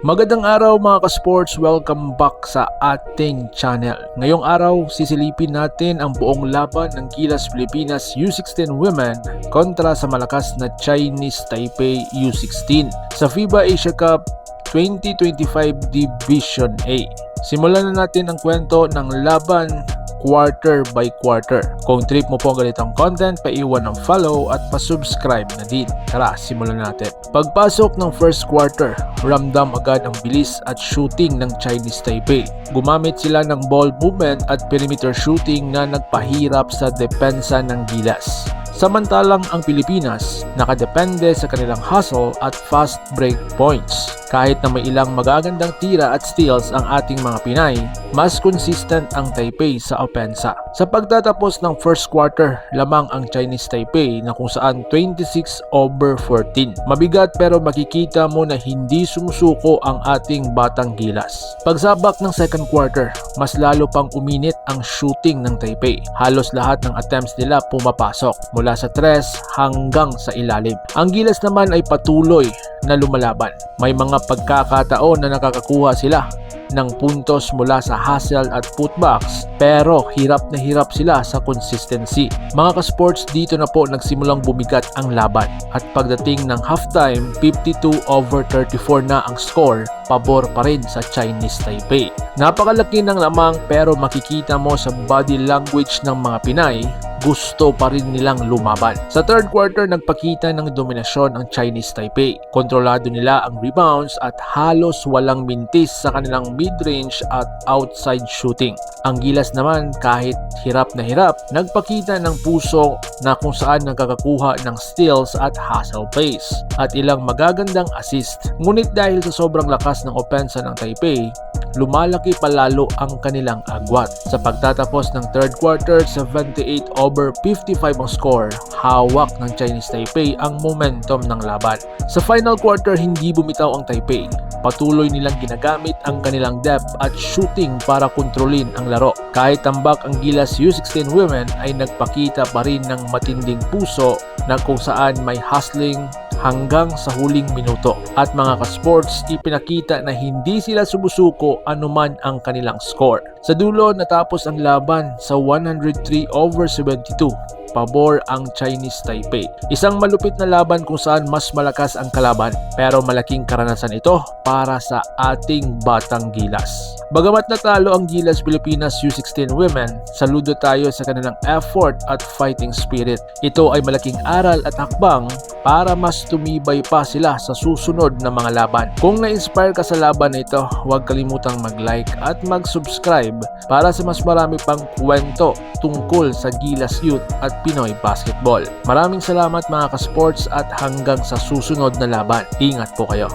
Magandang araw mga ka-sports, welcome back sa ating channel. Ngayong araw, sisilipin natin ang buong laban ng Gilas Pilipinas U16 Women kontra sa malakas na Chinese Taipei U16 sa FIBA Asia Cup 2025 Division A. Simulan na natin ang kwento ng laban quarter by quarter. Kung trip mo po ang ganitong content, paiwan ng follow at pasubscribe na din. Tara, simulan natin. Pagpasok ng first quarter, ramdam agad ang bilis at shooting ng Chinese Taipei. Gumamit sila ng ball movement at perimeter shooting na nagpahirap sa depensa ng Gilas. Samantalang ang Pilipinas nakadepende sa kanilang hustle at fast break points. Kahit na may ilang magagandang tira at steals ang ating mga Pinay, mas consistent ang Taipei sa opensa. Sa pagtatapos ng first quarter, lamang ang Chinese Taipei na kung saan 26/14. Mabigat pero makikita mo na hindi sumusuko ang ating batang Gilas. Pagsabak ng second quarter, mas lalo pang uminit ang shooting ng Taipei. Halos lahat ng attempts nila pumapasok mula sa 3 hanggang sa ilalim. Ang Gilas naman ay patuloy na lumalaban. May mga pagkakataon na nakakakuha sila ng puntos mula sa hustle at putbacks pero hirap na hirap sila sa consistency. Mga ka-sports, dito na po nagsimulang bumigat ang laban at pagdating ng halftime, 52/34 na ang score, pabor pa rin sa Chinese Taipei. Napakalaki ng lamang pero makikita mo sa body language ng mga Pinay, gusto pa rin nilang lumaban. Sa third quarter, nagpakita ng dominasyon ang Chinese Taipei. Kontrolado nila ang rebounds at halos walang mintis sa kanilang mid-range at outside shooting. Ang Gilas naman, kahit hirap na hirap, nagpakita ng puso na kung saan nagkakakuha ng steals at hustle plays at ilang magagandang assist. Ngunit dahil sa sobrang lakas ng opensa ng Taipei, lumalaki palalo ang kanilang agwat. Sa pagtatapos ng third quarter, 78/55 ang score. Hawak ng Chinese Taipei ang momentum ng laban. Sa final quarter, hindi bumitaw ang Taipei. Patuloy nilang ginagamit ang kanilang depth at shooting para kontrolin ang laro. Kahit tambak ang Gilas U16 Women ay nagpakita pa rin ng matinding puso na kung saan may hustling hanggang sa huling minuto. At mga ka-sports, ipinakita na hindi sila sumusuko anuman ang kanilang score. Sa dulo, natapos ang laban sa 103/72. Pabor ang Chinese Taipei. Isang malupit na laban kung saan mas malakas ang kalaban pero malaking karanasan ito para sa ating batang Gilas. Bagamat natalo ang Gilas Pilipinas U16 Women, saludo tayo sa kanilang effort at fighting spirit. Ito ay malaking aral at hakbang para mas tumibay pa sila sa susunod na mga laban. Kung na-inspire ka sa laban na ito, huwag kalimutang mag-like at mag-subscribe para sa mas marami pang kwento tungkol sa Gilas Youth at Pinoy Basketball. Maraming salamat mga ka-sports at hanggang sa susunod na laban. Ingat po kayo.